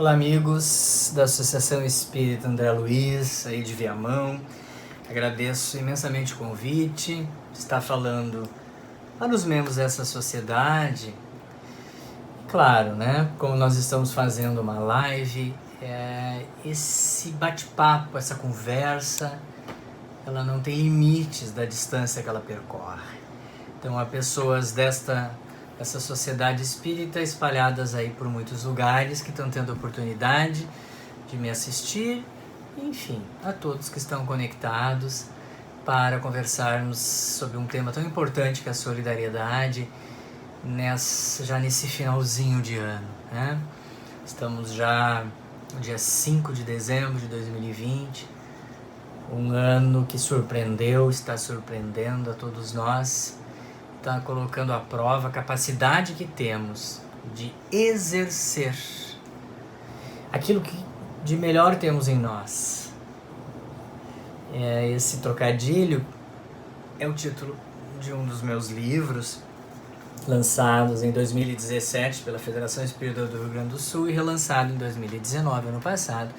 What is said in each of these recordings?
Olá, amigos da Associação Espírita André Luiz, aí de Viamão. Agradeço imensamente o convite, estar falando para os membros dessa sociedade. Claro, né? Como nós estamos fazendo uma live, esse bate-papo, essa conversa, ela não tem limites da distância que ela percorre. Então, há pessoas dessa sociedade espírita espalhadas aí por muitos lugares que estão tendo a oportunidade de me assistir. Enfim, a todos que estão conectados para conversarmos sobre um tema tão importante que é a solidariedade já nesse finalzinho de ano, né? Estamos já no dia 5 de dezembro de 2020, um ano que surpreendeu, está surpreendendo a todos nós, está colocando à prova a capacidade que temos de exercer aquilo que de melhor temos em nós. Esse trocadilho é o título de um dos meus livros, lançados em 2017 pela Federação Espírita do Rio Grande do Sul e relançado em 2019, ano passado,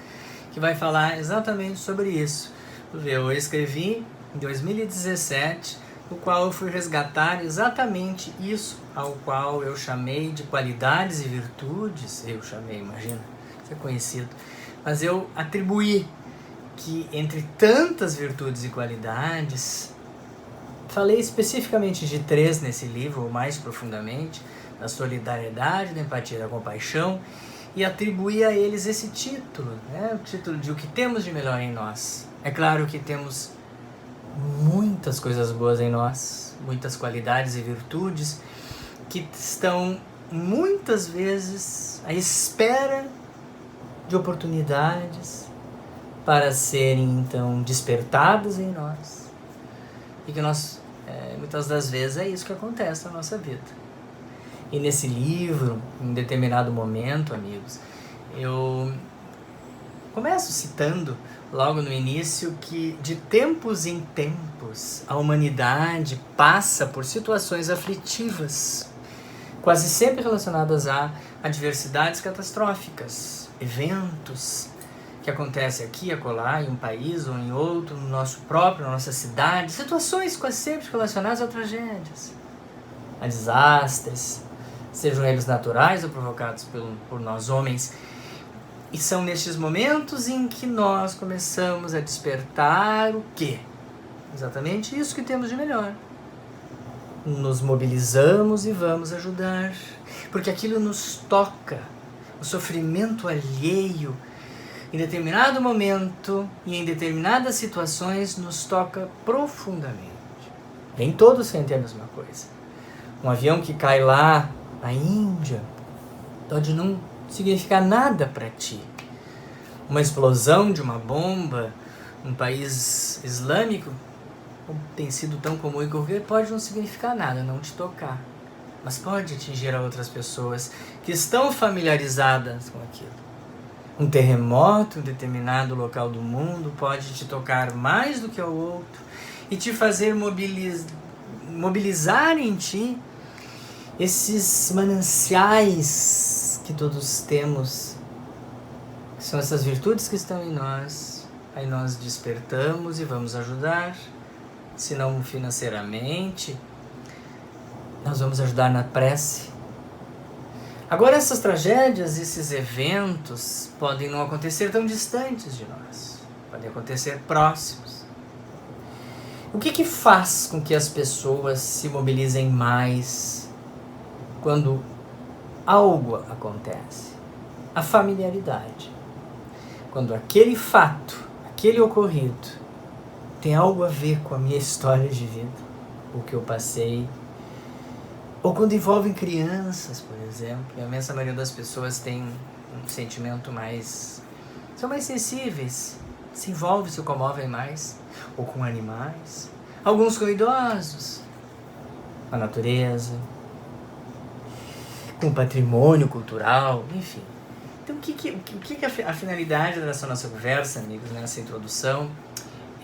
que vai falar exatamente sobre isso. Eu escrevi em 2017, no qual eu fui resgatar exatamente isso ao qual eu chamei de qualidades e virtudes. Imagina, isso é conhecido. Mas eu atribuí que entre tantas virtudes e qualidades, falei especificamente de 3 nesse livro, ou mais profundamente, da solidariedade, da empatia e da compaixão, e atribuí a eles esse título, né? O título de o que temos de melhor em nós. É claro que temos muitas coisas boas em nós, muitas qualidades e virtudes que estão muitas vezes à espera de oportunidades para serem então despertadas em nós, e que nós, muitas das vezes, é isso que acontece na nossa vida. E nesse livro, em determinado momento, amigos, eu começo citando logo no início que de tempos em tempos a humanidade passa por situações aflitivas, quase sempre relacionadas a adversidades catastróficas, eventos que acontecem aqui, acolá, em um país ou em outro, no nosso próprio, na nossa cidade, situações quase sempre relacionadas a tragédias, a desastres, sejam eles naturais ou provocados por nós homens. E são nestes momentos em que nós começamos a despertar o quê? Exatamente isso que temos de melhor. Nos mobilizamos e vamos ajudar, porque aquilo nos toca. O sofrimento alheio, em determinado momento e em determinadas situações, nos toca profundamente. Nem todos sentem a mesma coisa. Um avião que cai lá na Índia pode não significar nada para ti. Uma explosão de uma bomba num país islâmico, como tem sido tão comum em ocorrer, pode não significar nada, não te tocar, mas pode atingir a outras pessoas que estão familiarizadas com aquilo. Um terremoto em determinado local do mundo pode te tocar mais do que ao outro e te fazer mobilizar em ti esses mananciais que todos temos, que são essas virtudes que estão em nós. Aí nós despertamos e vamos ajudar, se não financeiramente, nós vamos ajudar na prece. Agora, essas tragédias, esses eventos podem não acontecer tão distantes de nós, podem acontecer próximos. O que faz com que as pessoas se mobilizem mais quando algo acontece? A familiaridade. Quando aquele fato, aquele ocorrido, tem algo a ver com a minha história de vida, o que eu passei, ou quando envolvem crianças, por exemplo. A imensa maioria das pessoas tem um sentimento são mais sensíveis, se envolvem, se comovem mais, ou com animais, alguns com idosos, com a natureza, com o patrimônio cultural, enfim. Então, o que a finalidade dessa nossa conversa, amigos, nessa introdução,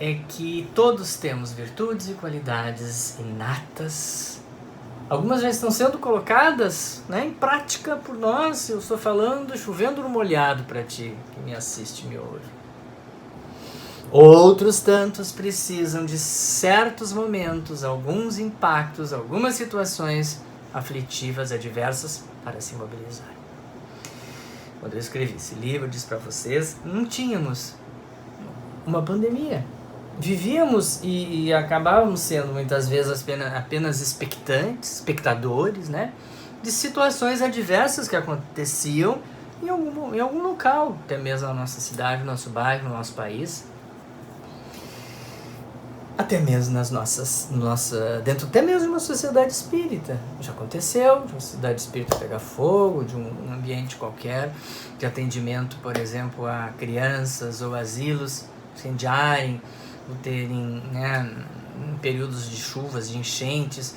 é que todos temos virtudes e qualidades inatas Algumas já estão sendo colocadas, né, em prática por nós. Eu estou falando chovendo no molhado para ti, que me assiste e me ouve. Outros tantos precisam de certos momentos, alguns impactos, algumas situações aflitivas, adversas, para se mobilizar. Quando eu escrevi esse livro, eu disse para vocês, não tínhamos uma pandemia. Vivíamos e acabávamos sendo muitas vezes apenas espectadores, né, de situações adversas que aconteciam em algum local, até mesmo na nossa cidade, no nosso bairro, no nosso país, até mesmo dentro até mesmo de uma sociedade espírita. Já aconteceu de uma sociedade espírita pegar fogo, de um ambiente qualquer, de atendimento, por exemplo, a crianças ou asilos incendiarem, ou terem, né, em períodos de chuvas, de enchentes,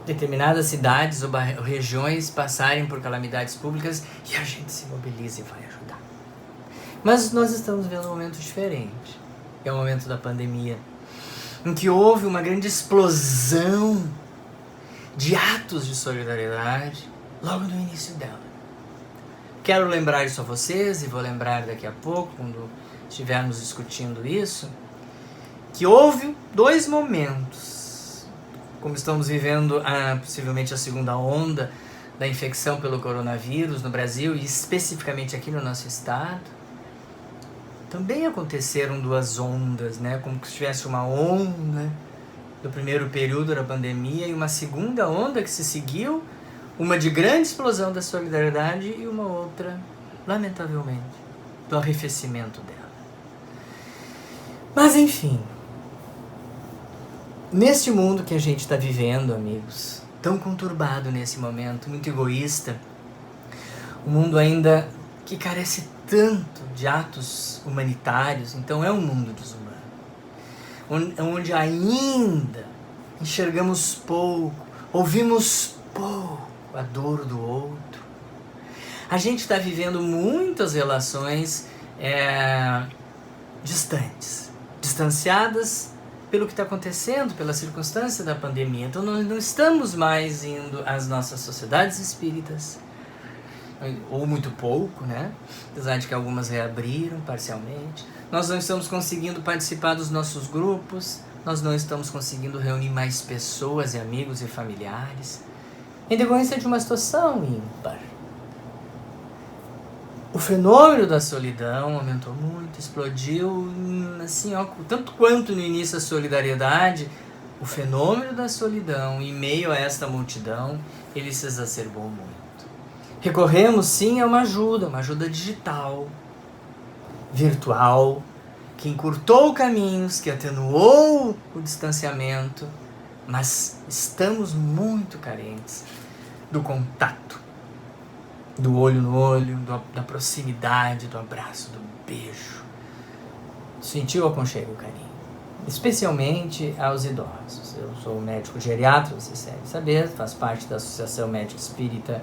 determinadas cidades ou regiões passarem por calamidades públicas e a gente se mobiliza e vai ajudar. Mas nós estamos vendo um momento diferente, que é o momento da pandemia, em que houve uma grande explosão de atos de solidariedade logo no início dela. Quero lembrar isso a vocês, e vou lembrar daqui a pouco, quando estivermos discutindo isso, que houve 2 momentos, como estamos vivendo possivelmente a segunda onda da infecção pelo coronavírus no Brasil e especificamente aqui no nosso estado. Também aconteceram 2 ondas, né? Como se tivesse uma onda do primeiro período da pandemia e uma segunda onda que se seguiu, uma de grande explosão da solidariedade e uma outra, lamentavelmente, do arrefecimento dela. Mas enfim, neste mundo que a gente está vivendo, amigos, tão conturbado nesse momento, muito egoísta, um mundo ainda que carece tanto de atos humanitários, então é um mundo desumano, onde ainda enxergamos pouco, ouvimos pouco a dor do outro. A gente está vivendo muitas relações distanciadas pelo que está acontecendo, pela circunstância da pandemia. Então nós não estamos mais indo às nossas sociedades espíritas, ou muito pouco, né? Apesar de que algumas reabriram parcialmente. Nós não estamos conseguindo participar dos nossos grupos, nós não estamos conseguindo reunir mais pessoas e amigos e familiares, em decorrência de uma situação ímpar. O fenômeno da solidão aumentou muito, explodiu, assim, ó, tanto quanto no início a solidariedade, o fenômeno da solidão, em meio a esta multidão, ele se exacerbou muito. Recorremos, sim, a uma ajuda digital, virtual, que encurtou caminhos, que atenuou o distanciamento, mas estamos muito carentes do contato, do olho no olho, da proximidade, do abraço, do beijo. Sentir o aconchego e o carinho, especialmente aos idosos. Eu sou médico geriatra, vocês devem saber, faço parte da Associação Médica Espírita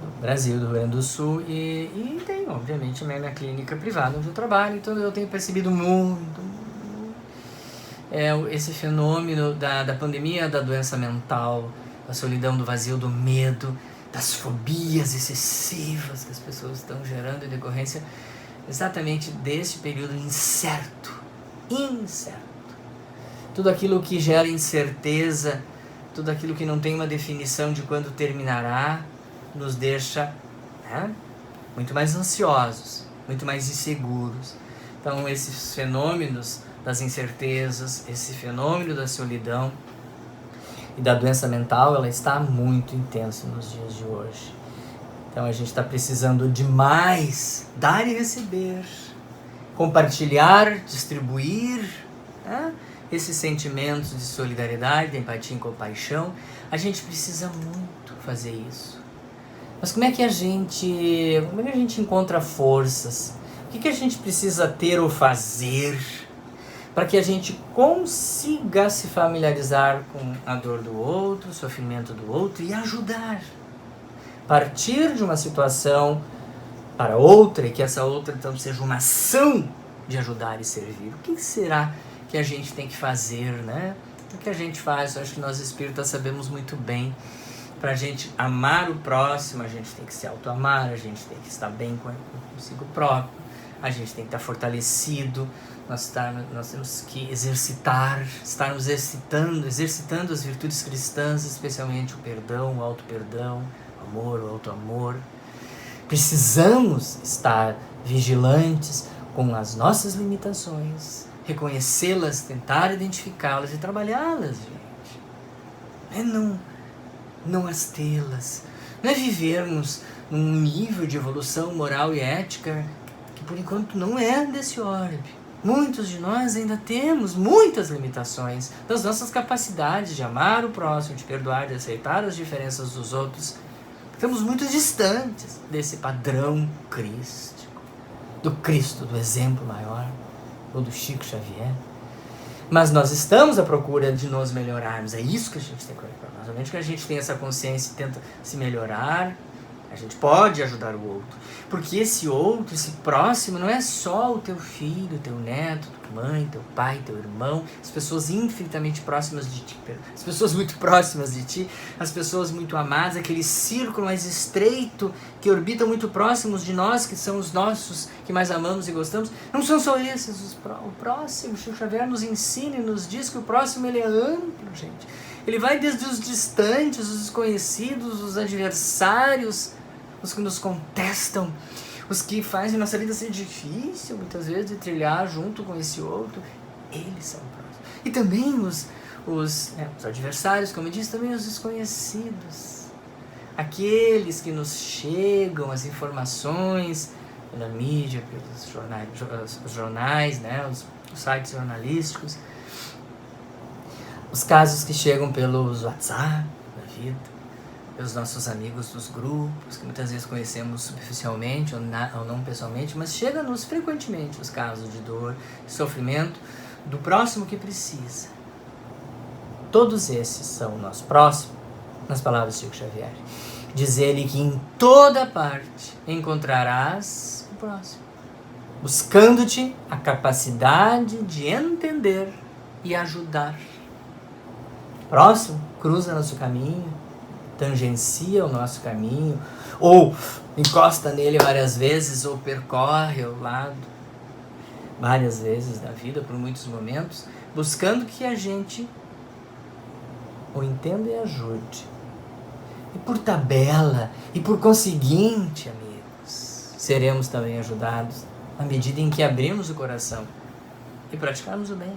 do Brasil, do Rio Grande do Sul, e tenho, obviamente, a minha clínica privada onde eu trabalho, então eu tenho percebido muito esse fenômeno da pandemia, da doença mental, da solidão, do vazio, do medo, das fobias excessivas que as pessoas estão gerando em decorrência exatamente desse período incerto. Tudo aquilo que gera incerteza, tudo aquilo que não tem uma definição de quando terminará, nos deixa, né, muito mais ansiosos, muito mais inseguros. Então esses fenômenos das incertezas, esse fenômeno da solidão e da doença mental, ela está muito intensa nos dias de hoje. Então a gente está precisando de mais dar e receber, compartilhar, distribuir, né, esses sentimentos de solidariedade, de empatia e compaixão. A gente precisa muito fazer isso. Mas como é que a gente encontra forças? O que a gente precisa ter ou fazer para que a gente consiga se familiarizar com a dor do outro, o sofrimento do outro e ajudar? Partir de uma situação para outra e que essa outra então seja uma ação de ajudar e servir. O que será que a gente tem que fazer, né, O que a gente faz, eu acho que nós espíritas sabemos muito bem. Para a gente amar o próximo, a gente tem que se auto-amar, a gente tem que estar bem consigo próprio, a gente tem que estar fortalecido, nós temos que estarmos exercitando as virtudes cristãs, especialmente o perdão, o auto-perdão, o amor, o auto-amor. Precisamos estar vigilantes com as nossas limitações, reconhecê-las, tentar identificá-las e trabalhá-las, gente. Não as tê-las. Não é vivermos num nível de evolução moral e ética que por enquanto não é desse orbe. Muitos de nós ainda temos muitas limitações das nossas capacidades de amar o próximo, de perdoar, de aceitar as diferenças dos outros. Estamos muito distantes desse padrão crístico, do Cristo, do exemplo maior, ou do Chico Xavier. Mas nós estamos à procura de nos melhorarmos. É isso que a gente tem que olhar para nós. Somente que a gente tem essa consciência e tenta se melhorar, a gente pode ajudar o outro. Porque esse outro, esse próximo, não é só o teu filho, teu neto, tua mãe, teu pai, teu irmão, as pessoas infinitamente próximas de ti, as pessoas muito próximas de ti, as pessoas muito amadas, aquele círculo mais estreito que orbita muito próximos de nós, que são os nossos, que mais amamos e gostamos. Não são só esses, o próximo. Chico Xavier nos ensina e nos diz que o próximo ele é amplo, gente. Ele vai desde os distantes, os desconhecidos, os adversários, os que nos contestam, os que fazem nossa vida ser difícil, muitas vezes, de trilhar junto com esse outro. Eles são próximos. E também os adversários, como eu disse, também os desconhecidos. Aqueles que nos chegam, as informações pela mídia, pelos jornais, né, os sites jornalísticos, os casos que chegam pelos WhatsApp da vida, pelos nossos amigos dos grupos, que muitas vezes conhecemos superficialmente ou não pessoalmente, mas chega-nos frequentemente os casos de dor e sofrimento do próximo que precisa. Todos esses são o nosso próximo, nas palavras de Chico Xavier. Diz ele que em toda parte encontrarás o próximo, buscando-te a capacidade de entender e ajudar. O próximo cruza nosso caminho, tangencia o nosso caminho, ou encosta nele várias vezes, ou percorre ao lado várias vezes da vida, por muitos momentos, buscando que a gente o entenda e ajude. E por tabela, e por conseguinte, amigos, seremos também ajudados à medida em que abrimos o coração e praticarmos o bem.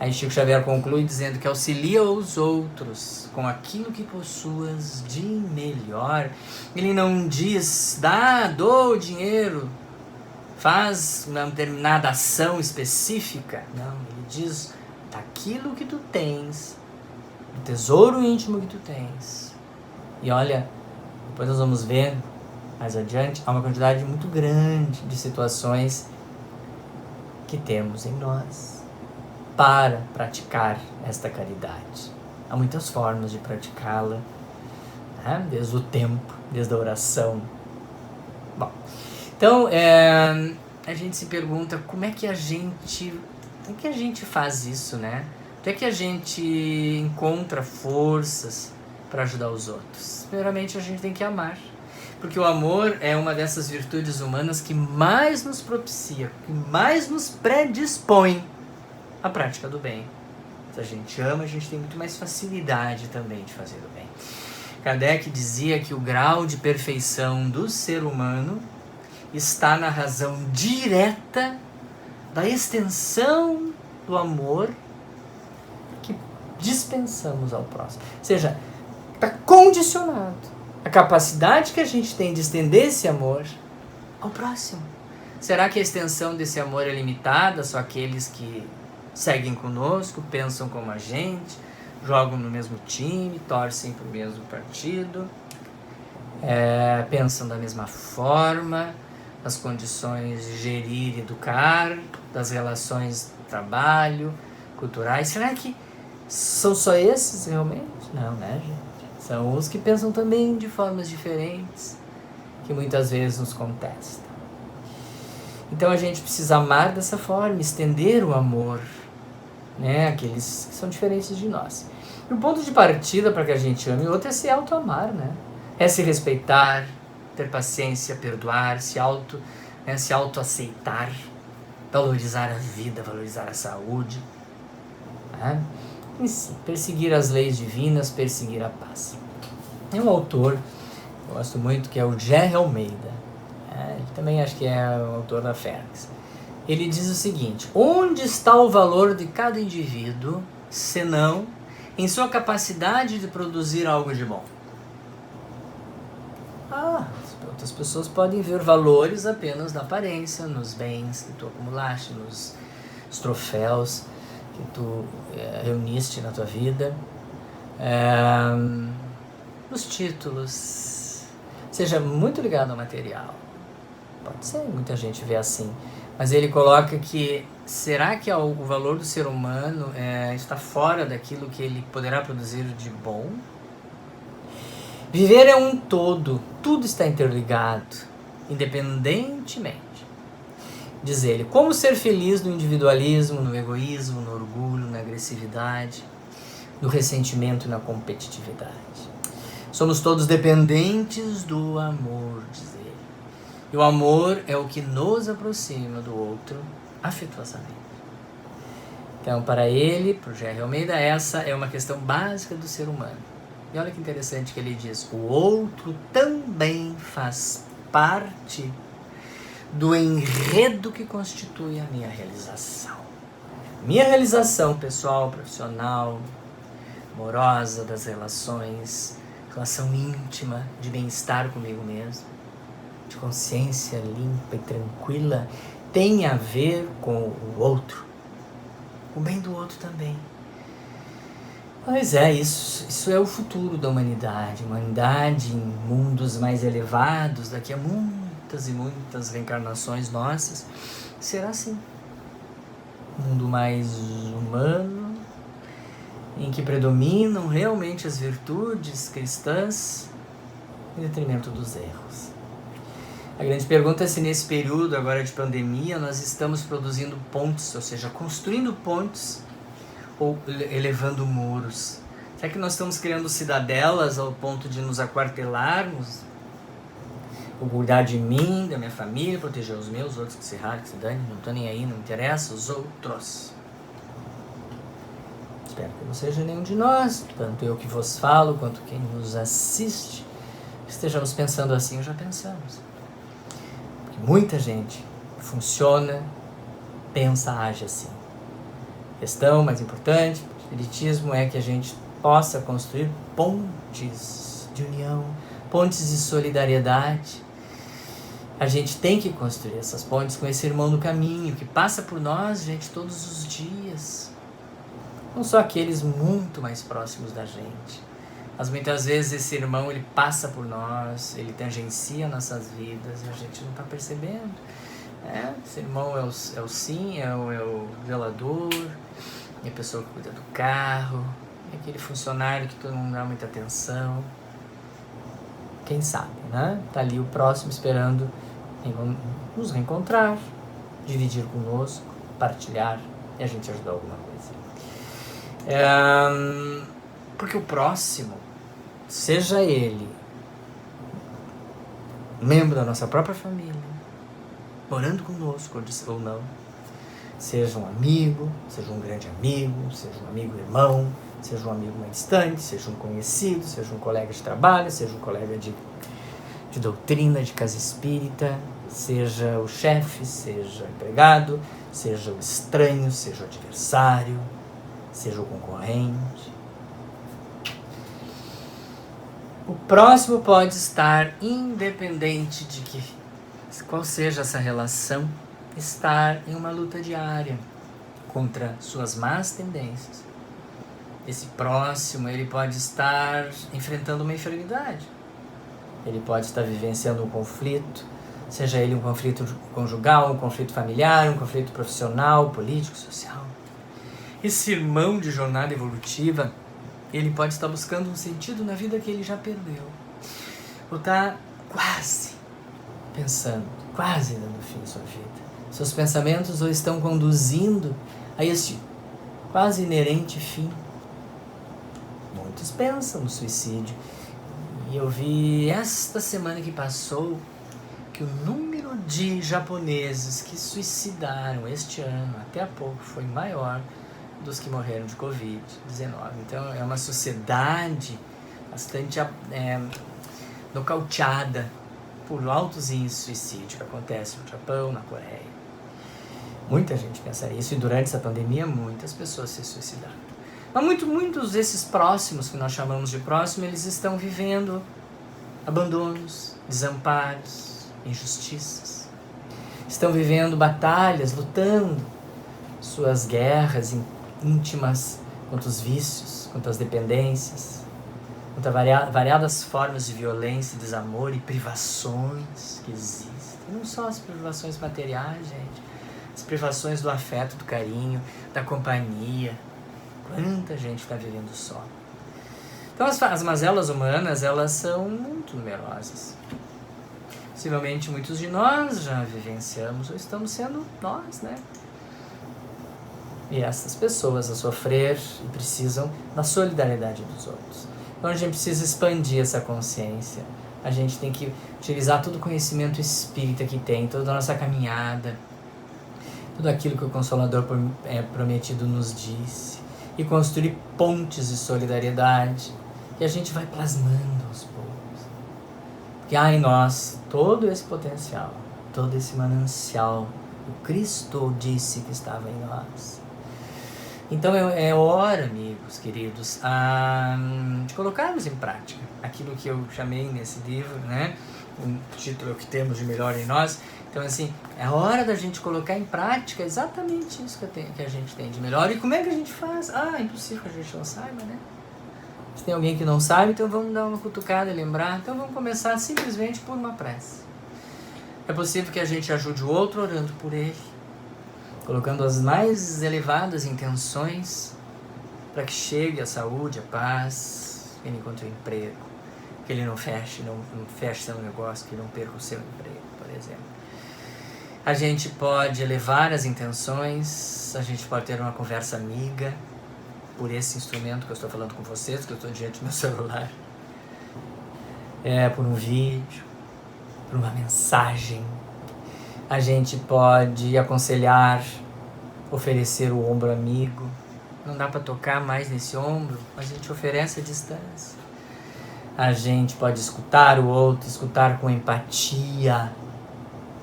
Aí Chico Xavier conclui dizendo que auxilia os outros com aquilo que possuas de melhor. Ele não diz, dou dinheiro, faz uma determinada ação específica. Não, ele diz daquilo que tu tens, do tesouro íntimo que tu tens. E olha, depois nós vamos ver mais adiante, há uma quantidade muito grande de situações que temos em nós para praticar esta caridade. Há muitas formas de praticá-la, né? Desde o tempo, desde a oração. Bom, então a gente se pergunta como é que a gente faz isso, né? Onde é que a gente encontra forças para ajudar os outros? Primeiramente, a gente tem que amar, porque o amor é uma dessas virtudes humanas que mais nos propicia, que mais nos predispõe a prática do bem. Se a gente ama, a gente tem muito mais facilidade também de fazer o bem. Kardec dizia que o grau de perfeição do ser humano está na razão direta da extensão do amor que dispensamos ao próximo. Ou seja, está condicionado a capacidade que a gente tem de estender esse amor ao próximo. Será que a extensão desse amor é limitada só àqueles que seguem conosco, pensam como a gente, jogam no mesmo time, torcem para o mesmo partido, pensam da mesma forma, as condições de gerir e educar, das relações de trabalho, culturais? Será que são só esses realmente? Não, né, gente? São os que pensam também de formas diferentes, que muitas vezes nos contestam. Então a gente precisa amar dessa forma, estender o amor né? Aqueles que são diferentes de nós. E o ponto de partida para que a gente ame o outro é se auto-amar, né? É se respeitar, ter paciência, perdoar, se auto-aceitar, valorizar a vida, valorizar a saúde, né? E sim, perseguir as leis divinas, perseguir a paz. Tem um autor, eu gosto muito, que é o Gerry Almeida. Ele também acho que é o autor da Fênix. Ele diz o seguinte: onde está o valor de cada indivíduo, senão em sua capacidade de produzir algo de bom? Outras pessoas podem ver valores apenas na aparência, nos bens que tu acumulaste, nos troféus que tu reuniste na tua vida, nos títulos, seja muito ligado ao material. Pode ser, muita gente vê assim. Mas ele coloca que, será que o valor do ser humano está fora daquilo que ele poderá produzir de bom? Viver é um todo, tudo está interligado, independentemente. Diz ele, como ser feliz no individualismo, no egoísmo, no orgulho, na agressividade, no ressentimento e na competitividade. Somos todos dependentes do amor, diz ele. E o amor é o que nos aproxima do outro afetuosamente. Então, para ele, para o Gerry Almeida, essa é uma questão básica do ser humano. E olha que interessante que ele diz, o outro também faz parte do enredo que constitui a minha realização. Minha realização pessoal, profissional, amorosa, das relações, relação íntima, de bem-estar comigo mesmo, de consciência limpa e tranquila, tem a ver com o outro, o bem do outro também. Mas isso é o futuro da humanidade. Humanidade em mundos mais elevados, daqui a muitas e muitas reencarnações nossas, será assim. Um mundo mais humano, em que predominam realmente as virtudes cristãs em detrimento dos erros. A grande pergunta é se nesse período agora de pandemia nós estamos produzindo pontes, ou seja, construindo pontes ou elevando muros. Será que nós estamos criando cidadelas ao ponto de nos aquartelarmos? Vou cuidar de mim, da minha família, proteger os meus, outros que se ralhem, que se dane, não estou nem aí, não interessa, os outros. Espero que não seja nenhum de nós, tanto eu que vos falo, quanto quem nos assiste, estejamos pensando assim ou já pensamos. Porque muita gente funciona, pensa, age assim. A questão mais importante do espiritismo é que a gente possa construir pontes de união, pontes de solidariedade. A gente tem que construir essas pontes com esse irmão do caminho, que passa por nós, gente, todos os dias. Não só aqueles muito mais próximos da gente, mas muitas vezes esse irmão, ele passa por nós, ele tangencia nossas vidas e a gente não está percebendo. Esse irmão é o zelador, é a pessoa que cuida do carro, é aquele funcionário que todo mundo dá muita atenção. Quem sabe, né? Tá ali o próximo esperando nos reencontrar, dividir conosco, partilhar e a gente ajudar alguma coisa. Porque o próximo, seja ele membro da nossa própria família, morando conosco ou não, seja um amigo, seja um grande amigo, seja um amigo irmão, seja um amigo mais distante, seja um conhecido, seja um colega de trabalho, seja um colega de doutrina, de casa espírita, seja o chefe, seja o empregado, seja o estranho, seja o adversário, seja o concorrente. O próximo pode estar independente de qual seja essa relação, estar em uma luta diária contra suas más tendências. Esse próximo, ele pode estar enfrentando uma enfermidade. Ele pode estar vivenciando um conflito, seja ele um conflito conjugal, um conflito familiar, um conflito profissional, político, social. Esse irmão de jornada evolutiva, ele pode estar buscando um sentido na vida que ele já perdeu. Ou está quase pensando, quase dando fim à sua vida. Seus pensamentos o estão conduzindo a este quase inerente fim. Muitos pensam no suicídio. E eu vi esta semana que passou que o número de japoneses que suicidaram este ano, até há pouco, foi maior dos que morreram de Covid-19. Então é uma sociedade bastante nocauteada por altos índices de suicídio que acontece no Japão, na Coreia. Muita gente pensa isso, e durante essa pandemia muitas pessoas se suicidaram. Mas muitos desses próximos, que nós chamamos de próximo, eles estão vivendo abandonos, desamparos, injustiças. Estão vivendo batalhas, lutando suas guerras íntimas contra os vícios, contra as dependências, contra variadas formas de violência, desamor e privações que existem. Não só as privações materiais, gente. As privações do afeto, do carinho, da companhia. Quanta gente está vivendo só. Então as mazelas humanas, elas são muito numerosas. Possivelmente muitos de nós já vivenciamos ou estamos sendo nós, né? E essas pessoas a sofrer e precisam da solidariedade dos outros. Então a gente precisa expandir essa consciência. A gente tem que utilizar todo o conhecimento espírita que tem, toda a nossa caminhada, tudo aquilo que o Consolador prometido nos disse, e construir pontes de solidariedade que a gente vai plasmando aos poucos. Porque há em nós todo esse potencial, todo esse manancial. O Cristo disse que estava em nós. Então é hora, amigos queridos, de colocarmos em prática aquilo que eu chamei nesse livro, né? O título que temos de Melhor em Nós. Então, assim, é hora da gente colocar em prática exatamente isso que a gente tem de melhor. E como é que a gente faz? É impossível que a gente não saiba, né? Se tem alguém que não sabe, então vamos dar uma cutucada e lembrar. Então vamos começar simplesmente por uma prece. É possível que a gente ajude o outro orando por ele, colocando as mais elevadas intenções para que chegue a saúde, a paz, que ele encontre um emprego, que ele não feche seu negócio, que ele não perca o seu emprego, por exemplo. A gente pode elevar as intenções, a gente pode ter uma conversa amiga por esse instrumento que eu estou falando com vocês, que eu estou diante do meu celular. Por um vídeo, por uma mensagem. A gente pode aconselhar, oferecer o ombro amigo. Não dá para tocar mais nesse ombro, mas a gente oferece a distância. A gente pode escutar o outro, escutar com empatia.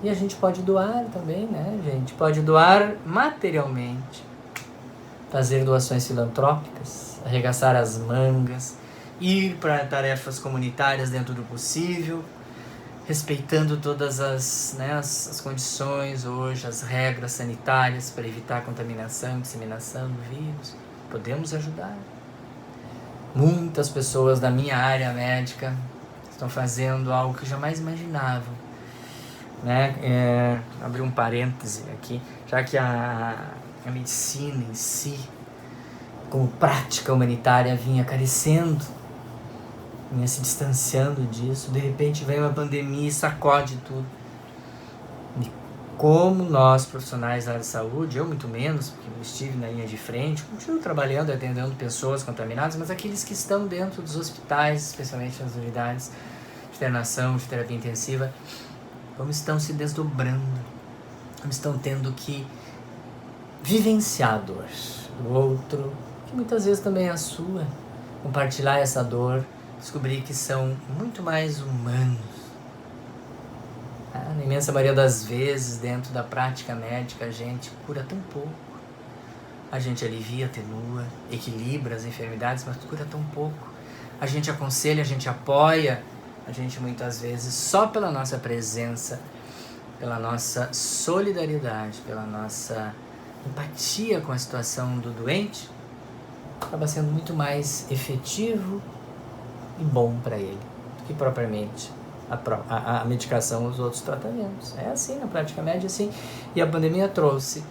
E a gente pode doar também, né, gente? Pode doar materialmente, fazer doações filantrópicas, arregaçar as mangas, ir para tarefas comunitárias dentro do possível, respeitando todas as condições hoje, as regras sanitárias para evitar a contaminação e disseminação do vírus. Podemos ajudar. Muitas pessoas da minha área médica estão fazendo algo que eu jamais imaginava. Abrir um parêntese aqui, já que a medicina em si, como prática humanitária, vinha carecendo, vinha se distanciando disso. De repente vem uma pandemia e sacode tudo. E como nós, profissionais da área de saúde, eu muito menos, porque eu estive na linha de frente, continuo trabalhando, atendendo pessoas contaminadas, mas aqueles que estão dentro dos hospitais, especialmente nas unidades de internação, de terapia intensiva, como estão se desdobrando, como estão tendo que vivenciar a dor do outro, que muitas vezes também é a sua, compartilhar essa dor, descobrir que são muito mais humanos. Na imensa maioria das vezes, dentro da prática médica, a gente cura tão pouco. A gente alivia, atenua, equilibra as enfermidades, mas cura tão pouco. A gente aconselha, a gente apoia, a gente muitas vezes, só pela nossa presença, pela nossa solidariedade, pela nossa empatia com a situação do doente, acaba sendo muito mais efetivo e bom para ele do que propriamente a medicação, os outros tratamentos. É assim, na prática médica, assim. E a pandemia trouxe,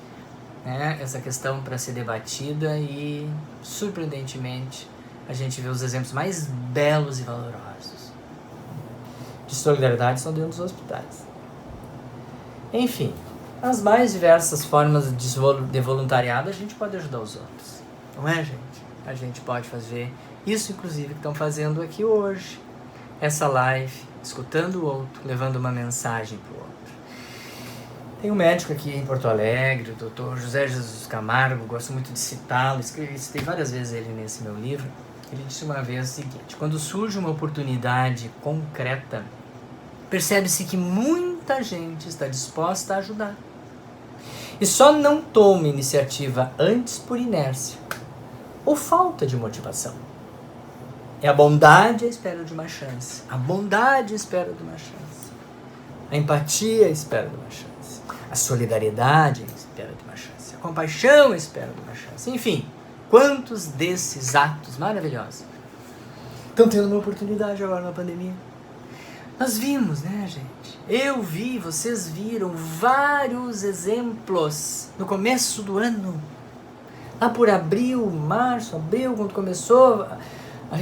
né, essa questão para ser debatida e, surpreendentemente, a gente vê os exemplos mais belos e valorosos de solidariedade são dentro dos hospitais. Enfim, as mais diversas formas de voluntariado a gente pode ajudar os outros. Não é, gente? A gente pode fazer isso, inclusive, que estão fazendo aqui hoje. Essa live, escutando o outro, levando uma mensagem para o outro. Tem um médico aqui em Porto Alegre, o Dr. José Jesus Camargo, gosto muito de citá-lo, citei várias vezes ele nesse meu livro. Ele disse uma vez o seguinte: quando surge uma oportunidade concreta, percebe-se que muita gente está disposta a ajudar. E só não toma iniciativa antes por inércia ou falta de motivação. É a bondade à espera de uma chance. A bondade à espera de uma chance. A empatia à espera de uma chance. A solidariedade à espera de uma chance. A compaixão à espera de uma chance. Enfim, quantos desses atos maravilhosos estão tendo uma oportunidade agora na pandemia? Nós vimos, né, gente? Eu vi, vocês viram vários exemplos no começo do lá por março, abril, quando começou a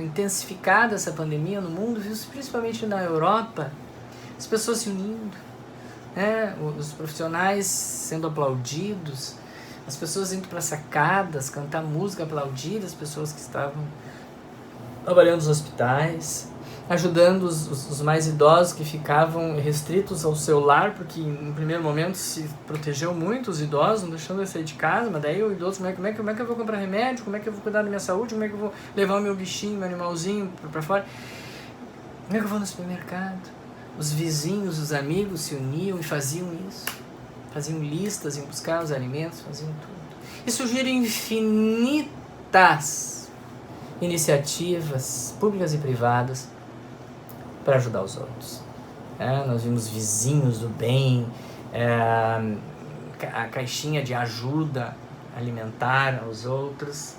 intensificada essa pandemia no mundo, viu, principalmente na Europa, as pessoas se unindo, né? Os profissionais sendo aplaudidos, as pessoas indo para sacadas, cantar música aplaudida, as pessoas que estavam trabalhando nos hospitais, ajudando os mais idosos que ficavam restritos ao seu lar, porque no primeiro momento se protegeu muito os idosos, não deixando eles sair de casa, mas daí o idoso, como é que eu vou comprar remédio, como é que eu vou cuidar da minha saúde, como é que eu vou levar o meu bichinho, meu animalzinho para fora, como é que eu vou no supermercado? Os vizinhos, os amigos se uniam e faziam isso, faziam listas, iam buscar os alimentos, faziam tudo. E surgiram infinitas iniciativas públicas e privadas para ajudar os outros. Nós vimos vizinhos do bem, a caixinha de ajuda alimentar aos outros,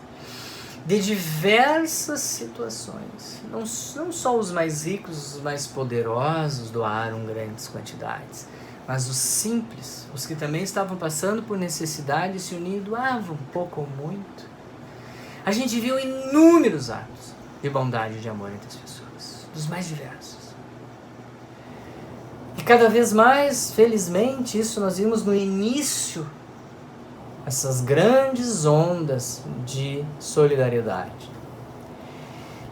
de diversas situações. Não só os mais ricos, os mais poderosos doaram grandes quantidades, mas os simples, os que também estavam passando por necessidade, se uniam e doavam pouco ou muito. A gente viu inúmeros atos de bondade e de amor entre as pessoas, dos mais diversos. E cada vez mais, felizmente, isso nós vimos no início, essas grandes ondas de solidariedade.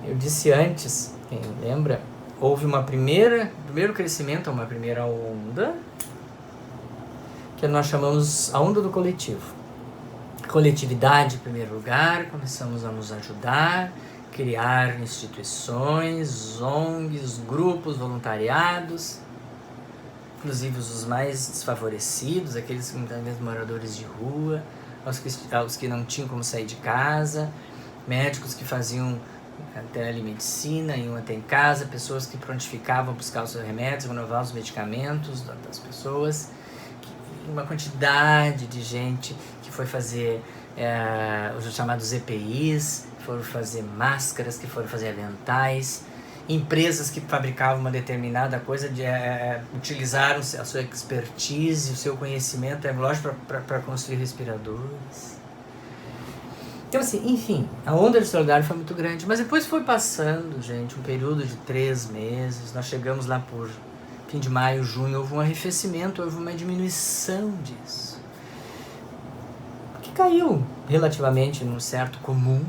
Eu disse antes, quem lembra, houve primeiro crescimento, uma primeira onda, que nós chamamos a onda do coletivo. Coletividade em primeiro lugar, começamos a nos ajudar, criar instituições, ONGs, grupos, voluntariados, inclusive os mais desfavorecidos, aqueles que muitas vezes moradores de rua, aos que não tinham como sair de casa, médicos que faziam telemedicina, iam até em casa, pessoas que prontificavam buscar os seus remédios, renovar os medicamentos das pessoas, uma quantidade de gente que foi fazer os chamados EPIs, que foram fazer máscaras, que foram fazer aventais, empresas que fabricavam uma determinada coisa, utilizaram a sua expertise, o seu conhecimento tecnológico para construir respiradores. Então, assim, enfim, a onda de solidariedade foi muito grande, mas depois foi passando, gente, um período de 3 meses, nós chegamos lá por fim de maio, junho, houve um arrefecimento, houve uma diminuição disso, que caiu relativamente num certo comum.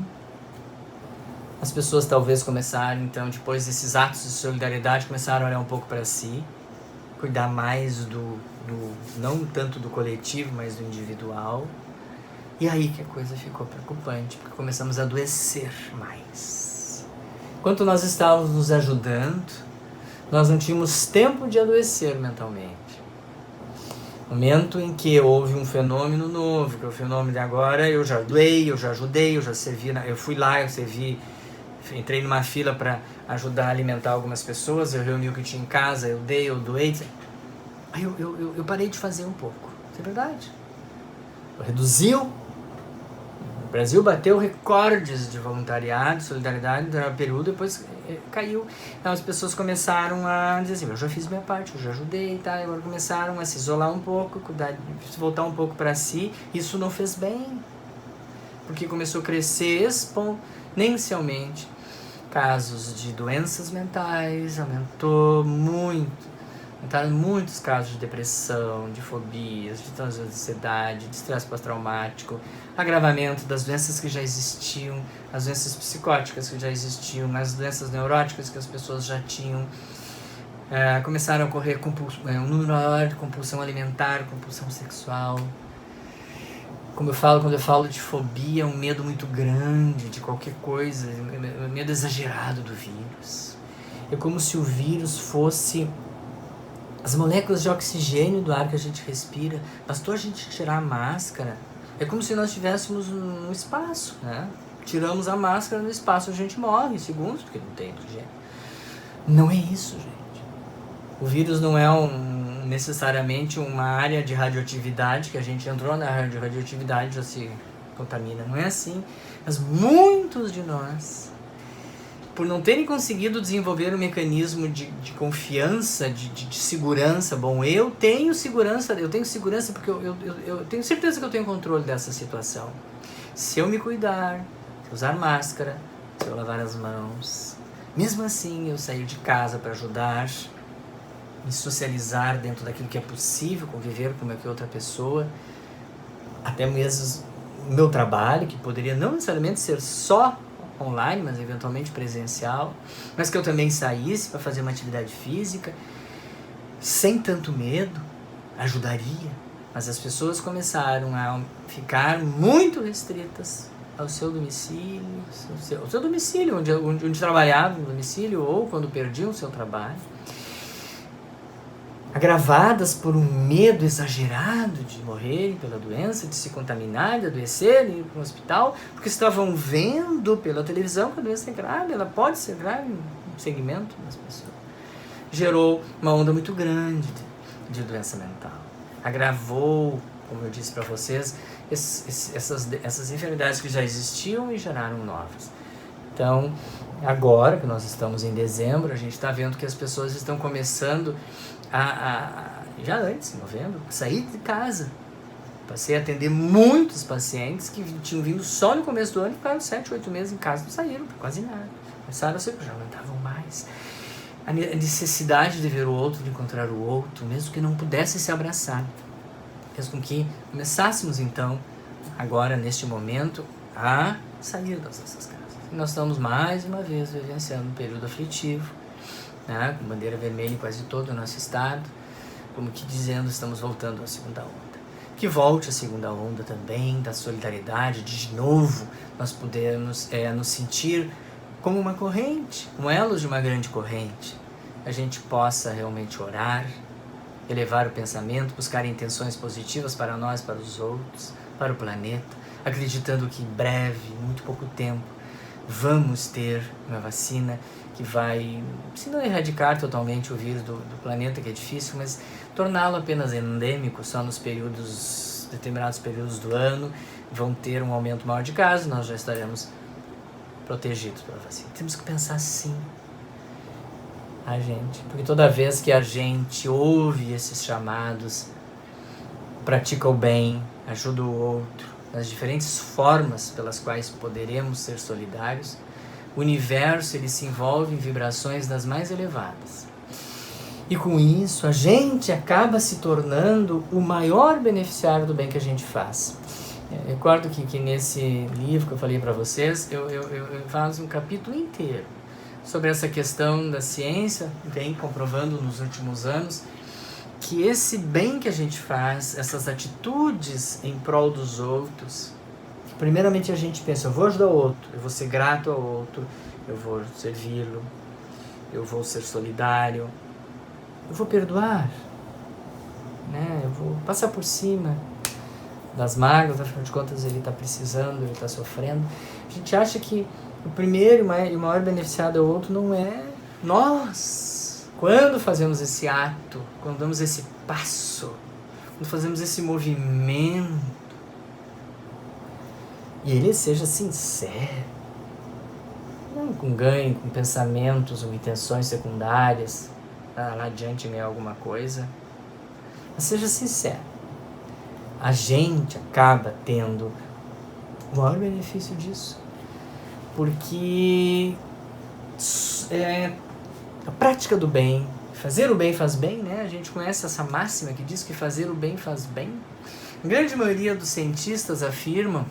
As pessoas talvez começaram, então, depois desses atos de solidariedade, começaram a olhar um pouco para si, cuidar mais não tanto do coletivo, mas do individual. E aí que a coisa ficou preocupante, porque começamos a adoecer mais. Enquanto nós estávamos nos ajudando, nós não tínhamos tempo de adoecer mentalmente. Momento em que houve um fenômeno novo, que é o fenômeno de agora, eu já doei, eu já ajudei, eu já servi, eu fui lá, eu servi, entrei numa fila para ajudar a alimentar algumas pessoas, eu reuni o que tinha em casa, eu dei, eu doei. Aí eu parei de fazer um pouco, isso é verdade. Reduziu. O Brasil bateu recordes de voluntariado, solidariedade durante o período, depois caiu. Então as pessoas começaram a dizer assim, eu já fiz minha parte, eu já ajudei, tá? Agora começaram a se isolar um pouco, voltar um pouco para si. Isso não fez bem, porque começou a crescer exponencialmente casos de doenças mentais, aumentou muito Aumentaram muitos casos de depressão, de fobias, de transtorno de ansiedade, de estresse pós-traumático, agravamento das doenças que já existiam, as doenças psicóticas que já existiam, as doenças neuróticas que as pessoas já tinham. Começaram a ocorrer um número maior de compulsão alimentar, compulsão sexual. Como eu falo, quando eu falo de fobia, é um medo muito grande de qualquer coisa, um medo exagerado do vírus. É como se o vírus fosse as moléculas de oxigênio do ar que a gente respira. Bastou a gente tirar a máscara. É como se nós estivéssemos no espaço, né? Tiramos a máscara no espaço, a gente morre em segundos, porque não tem oxigênio. Não é isso, gente. O vírus não é necessariamente uma área de radioatividade, que a gente entrou na área de radioatividade já se contamina. Não é assim. Mas muitos de nós, por não terem conseguido desenvolver um mecanismo de confiança, de segurança, bom, eu tenho segurança porque eu tenho certeza que eu tenho controle dessa situação. Se eu me cuidar, se eu usar máscara, se eu lavar as mãos, mesmo assim eu sair de casa para ajudar, me socializar dentro daquilo que é possível, conviver com qualquer outra pessoa, até mesmo o meu trabalho, que poderia não necessariamente ser só online, mas eventualmente presencial, mas que eu também saísse para fazer uma atividade física, sem tanto medo, ajudaria. Mas as pessoas começaram a ficar muito restritas ao seu domicílio, ao seu domicílio, onde trabalhavam no domicílio, ou quando perdiam o seu trabalho, agravadas por um medo exagerado de morrerem pela doença, de se contaminar, de adoecerem, ir para um hospital, porque estavam vendo pela televisão que a doença é grave, ela pode ser grave no segmento das pessoas. Gerou uma onda muito grande de doença mental. Agravou, como eu disse para vocês, essas enfermidades que já existiam e geraram novas. Então, agora que nós estamos em dezembro, a gente está vendo que as pessoas estão começando já antes, em novembro, sair de casa. Passei a atender muitos pacientes que tinham vindo só no começo do ano e ficaram 7, 8 meses em casa, não saíram por quase nada. Começaram a ser, já não aguentavam mais. A necessidade de ver o outro, de encontrar o outro, mesmo que não pudesse se abraçar, fez com que começássemos então, agora neste momento, a sair das nossas casas. E nós estamos mais uma vez vivenciando um período aflitivo, né, com bandeira vermelha em quase todo o nosso estado, como que dizendo, estamos voltando à segunda onda. Que volte a segunda onda também, da solidariedade, de novo nós podemos nos sentir como uma corrente, como elos de uma grande corrente. A gente possa realmente orar, elevar o pensamento, buscar intenções positivas para nós, para os outros, para o planeta, acreditando que em breve, muito pouco tempo, vamos ter uma vacina que vai, se não erradicar totalmente o vírus do planeta, que é difícil, mas torná-lo apenas endêmico, só nos determinados períodos do ano, vão ter um aumento maior de casos, nós já estaremos protegidos pela vacina. Temos que pensar assim, a gente, porque toda vez que a gente ouve esses chamados, pratica o bem, ajuda o outro, nas diferentes formas pelas quais poderemos ser solidários, o universo ele se envolve em vibrações das mais elevadas. E com isso, a gente acaba se tornando o maior beneficiário do bem que a gente faz. Eu recordo que nesse livro que eu falei para vocês, eu faço um capítulo inteiro sobre essa questão da ciência, vem comprovando nos últimos anos que esse bem que a gente faz, essas atitudes em prol dos outros, primeiramente a gente pensa, eu vou ajudar o outro, eu vou ser grato ao outro, eu vou servi-lo, eu vou ser solidário, eu vou perdoar, né? Eu vou passar por cima das mágoas, afinal de contas ele está precisando, ele está sofrendo. A gente acha que o primeiro e o maior beneficiado ao outro não é nós. Quando fazemos esse ato, quando damos esse passo, quando fazemos esse movimento, e ele seja sincero, não com ganho, com pensamentos ou intenções secundárias, lá adiante ganhar alguma coisa, mas seja sincero. A gente acaba tendo o maior benefício disso, porque a prática do bem, fazer o bem faz bem, né? A gente conhece essa máxima que diz que fazer o bem faz bem. A grande maioria dos cientistas afirmam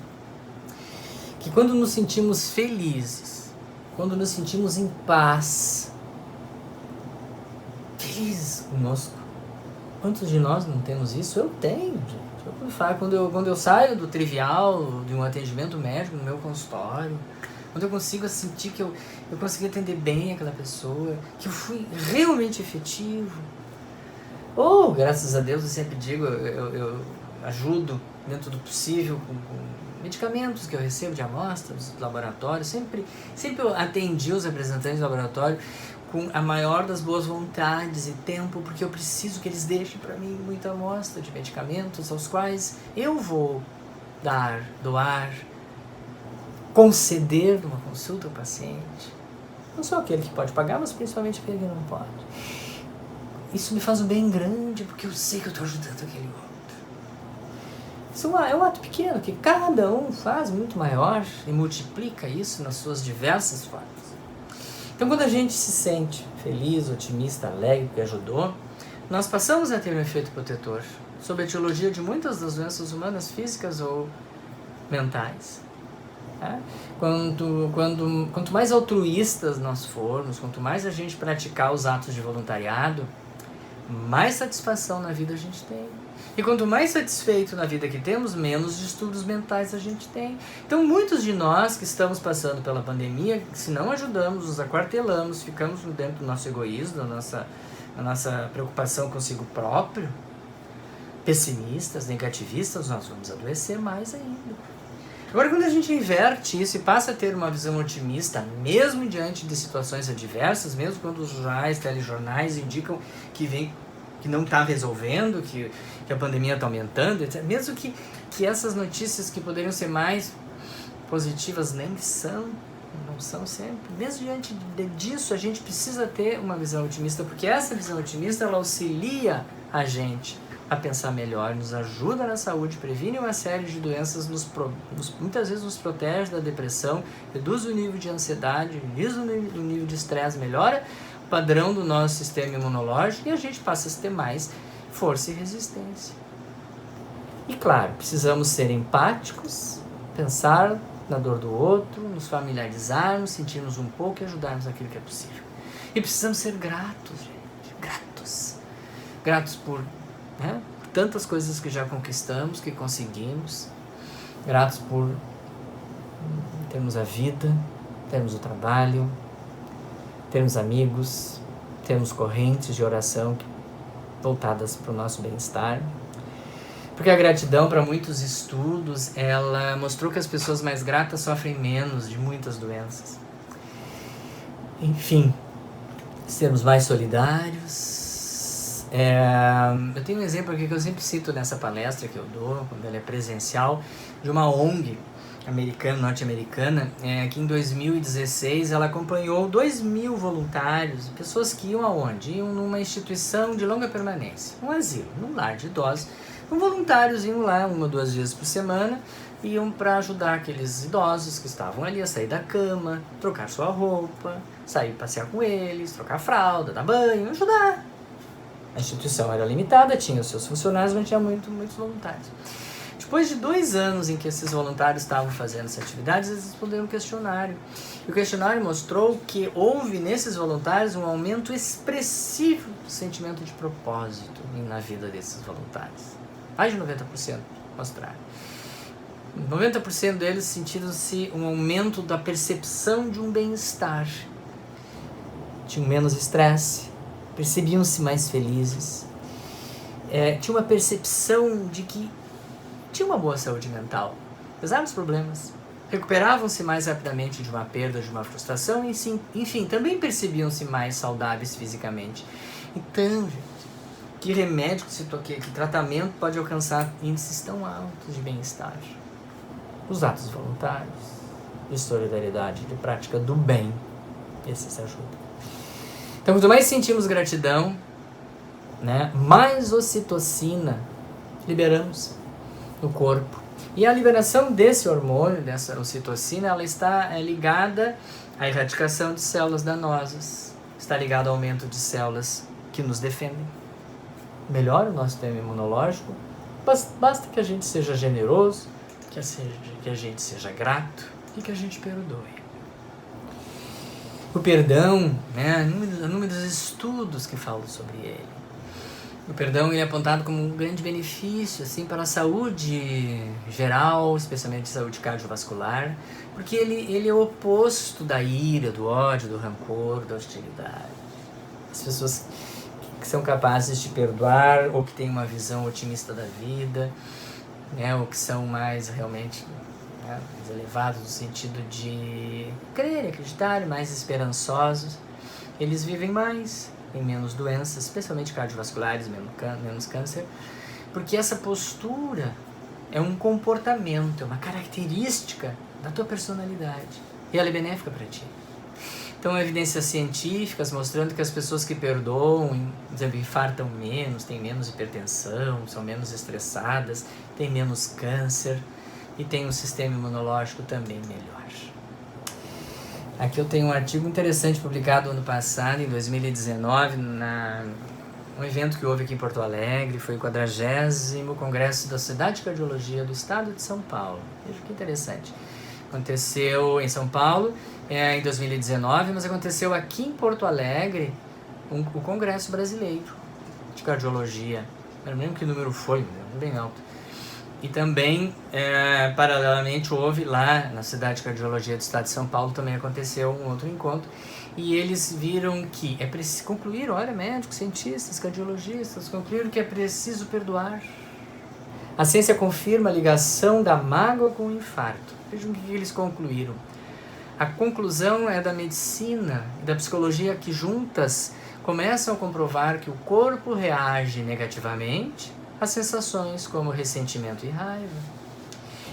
que quando nos sentimos felizes, quando nos sentimos em paz, felizes conosco, quantos de nós não temos isso? Eu tenho, gente. Quando eu saio do trivial, de um atendimento médico no meu consultório, quando eu consigo sentir que eu consegui atender bem aquela pessoa, que eu fui realmente efetivo. Graças a Deus, eu sempre digo, eu ajudo dentro do possível com medicamentos que eu recebo de amostras do laboratório. Sempre eu atendi os representantes do laboratório com a maior das boas vontades e tempo, porque eu preciso que eles deixem para mim muita amostra de medicamentos aos quais eu vou doar, conceder uma consulta ao paciente. Não só aquele que pode pagar, mas principalmente aquele que não pode. Isso me faz um bem grande, porque eu sei que eu estou ajudando aquele outro. Isso é um ato pequeno, que cada um faz muito maior e multiplica isso nas suas diversas formas. Então, quando a gente se sente feliz, otimista, alegre, porque ajudou, nós passamos a ter um efeito protetor sobre a etiologia de muitas das doenças humanas, físicas ou mentais. Tá? Quanto mais altruístas nós formos, quanto mais a gente praticar os atos de voluntariado, mais satisfação na vida a gente tem. E quanto mais satisfeito na vida que temos, menos distúrbios mentais a gente tem. Então, muitos de nós que estamos passando pela pandemia, se não ajudamos, nos aquartelamos, ficamos dentro do nosso egoísmo, da nossa preocupação consigo próprio, pessimistas, negativistas, nós vamos adoecer mais ainda. Agora, quando a gente inverte isso e passa a ter uma visão otimista, mesmo diante de situações adversas, mesmo quando os jornais, telejornais indicam que não está resolvendo, que a pandemia está aumentando, etc. Mesmo que essas notícias que poderiam ser mais positivas não são sempre. Mesmo diante disso, a gente precisa ter uma visão otimista, porque essa visão otimista ela auxilia a gente a pensar melhor, nos ajuda na saúde, previne uma série de doenças, muitas vezes nos protege da depressão, reduz o nível de ansiedade, reduz o nível de estresse, melhora o padrão do nosso sistema imunológico e a gente passa a ter mais força e resistência. E claro, precisamos ser empáticos, pensar na dor do outro, nos familiarizarmos, sentirmos um pouco e ajudarmos naquilo que é possível. E precisamos ser gratos, gente, gratos por tantas coisas que já conquistamos, que conseguimos, gratos por termos a vida, termos o trabalho, termos amigos, termos correntes de oração voltadas para o nosso bem-estar. Porque a gratidão, para muitos estudos, ela mostrou que as pessoas mais gratas sofrem menos de muitas doenças. Enfim, sermos mais solidários. Eu tenho um exemplo aqui que eu sempre cito nessa palestra que eu dou, quando ela é presencial, de uma ONG norte-americana, que em 2016 ela acompanhou 2.000 voluntários, pessoas que iam aonde? Iam numa instituição de longa permanência, um asilo, num lar de idosos. Os voluntários iam lá 1 ou 2 vezes por semana, iam para ajudar aqueles idosos que estavam ali a sair da cama, trocar sua roupa, sair passear com eles, trocar fralda, dar banho, ajudar. A instituição era limitada, tinha os seus funcionários, mas tinha muitos voluntários. Depois de 2 anos em que esses voluntários estavam fazendo essa atividade, eles responderam um questionário. E o questionário mostrou que houve nesses voluntários um aumento expressivo do sentimento de propósito na vida desses voluntários. Mais de 90% mostraram. 90% deles sentiram-se um aumento da percepção de um bem-estar. Tinham menos estresse, percebiam-se mais felizes, tinha uma percepção de que tinha uma boa saúde mental, apesar dos problemas, recuperavam-se mais rapidamente de uma perda, de uma frustração, e enfim, também percebiam-se mais saudáveis fisicamente. Então, gente, que remédio, que tratamento pode alcançar índices tão altos de bem-estar? Os atos voluntários, de solidariedade, de prática do bem, esses ajudam. Então, quanto mais sentimos gratidão, mais ocitocina liberamos no corpo. E a liberação desse hormônio, dessa ocitocina, ela está ligada à erradicação de células danosas, está ligada ao aumento de células que nos defendem. melhora o nosso sistema imunológico. Basta que a gente seja generoso, que a gente seja grato e que a gente perdoe. O perdão, né, há inúmeros estudos que falam sobre ele. O perdão ele é apontado como um grande benefício assim, para a saúde geral, especialmente saúde cardiovascular, porque ele é o oposto da ira, do ódio, do rancor, da hostilidade. As pessoas que são capazes de perdoar ou que têm uma visão otimista da vida, né, ou que são mais realmente mais elevados no sentido de crer, acreditar, mais esperançosos, eles vivem mais, têm menos doenças, especialmente cardiovasculares, menos câncer, porque essa postura é um comportamento, é uma característica da tua personalidade e ela é benéfica para ti. Então, evidências científicas mostrando que as pessoas que perdoam, por exemplo, infartam menos, têm menos hipertensão, são menos estressadas, têm menos câncer e têm um sistema imunológico também melhor. Aqui eu tenho um artigo interessante publicado ano passado, em 2019, um evento que houve aqui em Porto Alegre, foi o 40º Congresso da Sociedade de Cardiologia do Estado de São Paulo. Veja que interessante. Aconteceu em São Paulo em 2019, mas aconteceu aqui em Porto Alegre o Congresso Brasileiro de Cardiologia. Eu não lembro que número foi, bem alto. E também, paralelamente, houve lá na Cidade de Cardiologia do Estado de São Paulo, também aconteceu um outro encontro. E eles viram que concluíram, olha, médicos, cientistas, cardiologistas, concluíram que é preciso perdoar. A ciência confirma a ligação da mágoa com o infarto. Vejam o que eles concluíram. A conclusão é da medicina e da psicologia que juntas começam a comprovar que o corpo reage negativamente a sensações como ressentimento e raiva.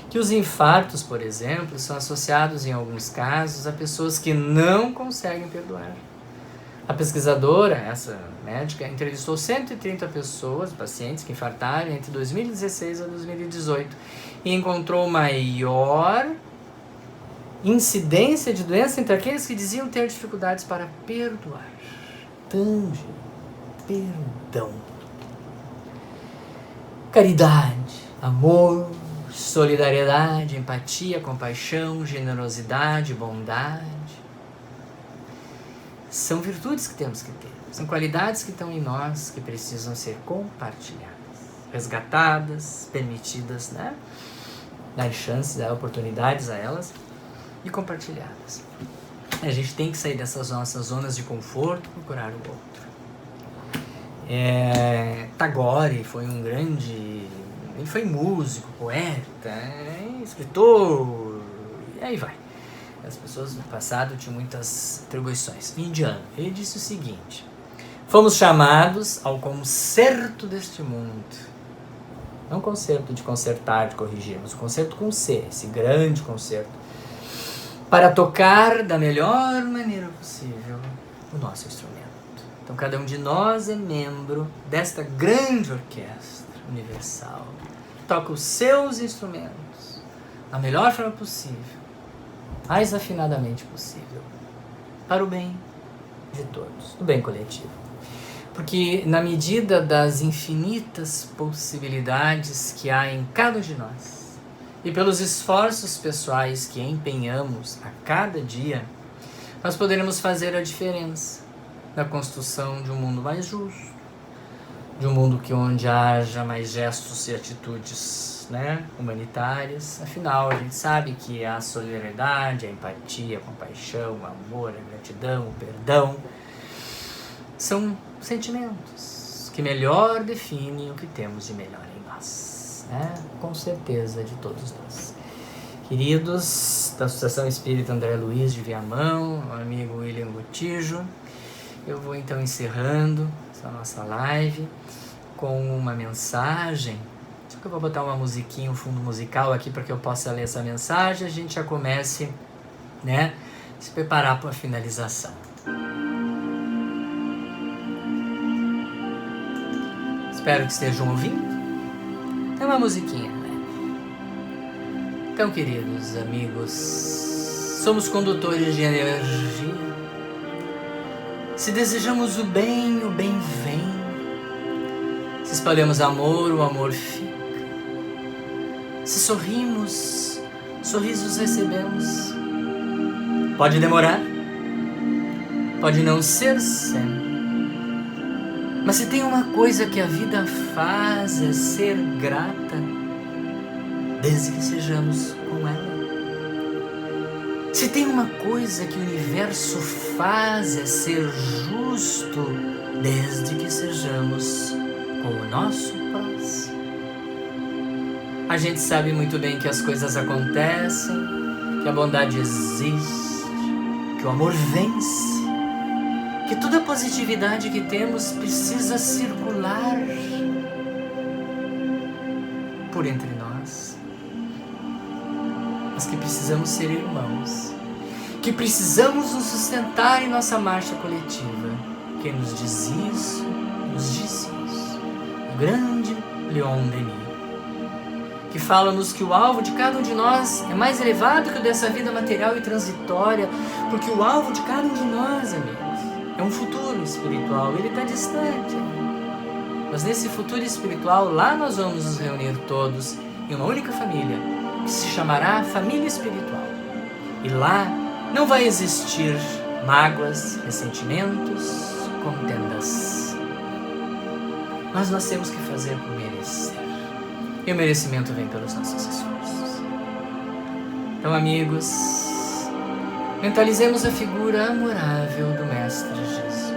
Que os infartos, por exemplo, são associados em alguns casos a pessoas que não conseguem perdoar. A pesquisadora, essa médica, entrevistou 130 pessoas, pacientes que infartaram entre 2016 e 2018 e encontrou maior incidência de doença entre aqueles que diziam ter dificuldades para perdoar. Perdão. Caridade, amor, solidariedade, empatia, compaixão, generosidade, bondade. São virtudes que temos que ter. São qualidades que estão em nós, que precisam ser compartilhadas, resgatadas, permitidas, né? Dar chances, dar oportunidades a elas e compartilhadas. A gente tem que sair dessas nossas zonas de conforto e procurar o outro. Tagore foi um grande... Ele foi músico, poeta, escritor, e aí vai. As pessoas no passado tinham muitas atribuições. Indiano, ele disse o seguinte: fomos chamados ao concerto deste mundo. Não concerto de consertar, de corrigir, mas o concerto com C, esse grande concerto, para tocar da melhor maneira possível o nosso instrumento. Então cada um de nós é membro desta grande orquestra universal. Toca os seus instrumentos da melhor forma possível, mais afinadamente possível, para o bem de todos, do bem coletivo. Porque na medida das infinitas possibilidades que há em cada um de nós, e pelos esforços pessoais que empenhamos a cada dia, nós poderemos fazer a diferença na construção de um mundo mais justo, de um mundo onde haja mais gestos e atitudes, né, humanitárias. Afinal, a gente sabe que a solidariedade, a empatia, a compaixão, o amor, a gratidão, o perdão são sentimentos que melhor definem o que temos de melhor em nós, né? Com certeza, de todos nós. Queridos da Associação Espírita André Luiz de Viamão, o amigo William Gotijo, eu vou então encerrando essa nossa live com uma mensagem. Só que eu vou botar uma musiquinha, um fundo musical aqui para que eu possa ler essa mensagem e a gente já comece, né, se preparar para a finalização. Espero que estejam ouvindo. É uma musiquinha, né? Então, queridos amigos, somos condutores de energia. Se desejamos o bem vem. Se Se espalhamos amor, o amor fica. Se sorrimos, sorrisos recebemos. Pode demorar, pode não ser sempre. Mas se tem uma coisa que a vida faz é ser grata, desde que sejamos com ela. Se tem uma coisa que o universo faz é ser justo, desde que sejamos com o nosso próximo. A gente sabe muito bem que as coisas acontecem, que a bondade existe, que o amor vence, que toda a positividade que temos precisa circular por entre nós, mas que precisamos ser irmãos, que precisamos nos sustentar em nossa marcha coletiva. Quem nos diz isso, nos disse isso, o grande Leon Denis, que fala-nos que o alvo de cada um de nós é mais elevado que o dessa vida material e transitória, porque o alvo de cada um de nós, amigos, é um futuro espiritual. Ele está distante, mas nesse futuro espiritual, lá nós vamos nos reunir todos em uma única família, que se chamará Família Espiritual. E lá não vai existir mágoas, ressentimentos, contendas. Mas nós temos que fazer por merecer. E o merecimento vem pelos nossos esforços. Então, amigos, mentalizemos a figura amorável do Mestre Jesus.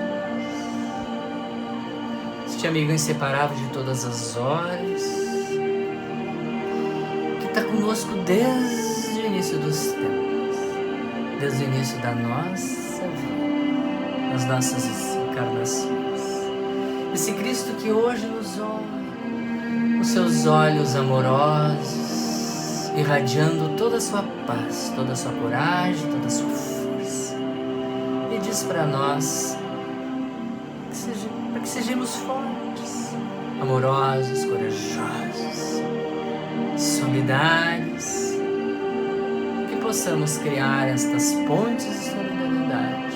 Este amigo inseparável de todas as horas, que está conosco desde o início dos tempos, desde o início da nossa vida, das nossas encarnações. Esse Cristo que hoje nos olha, os seus olhos amorosos, irradiando toda a sua paz, toda a sua coragem, toda a sua força. E diz para nós para que sejamos fortes, amorosos, corajosos, solidários, que possamos criar estas pontes de solidariedade,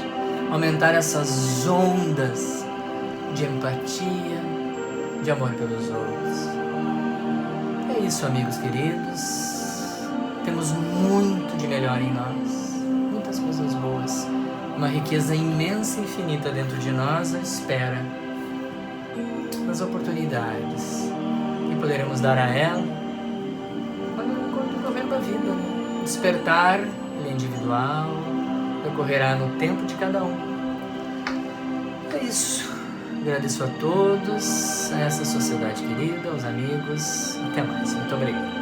aumentar essas ondas de empatia, de amor pelos outros. É isso, amigos queridos. Temos muito de melhor em nós, muitas coisas boas, uma riqueza imensa e infinita dentro de nós à espera das oportunidades que poderemos dar a ela quando decorrer da vida. O despertar, ele é individual, ocorrerá no tempo de cada um. É isso. Agradeço a todos, a essa sociedade querida, aos amigos. Até mais. Muito obrigado.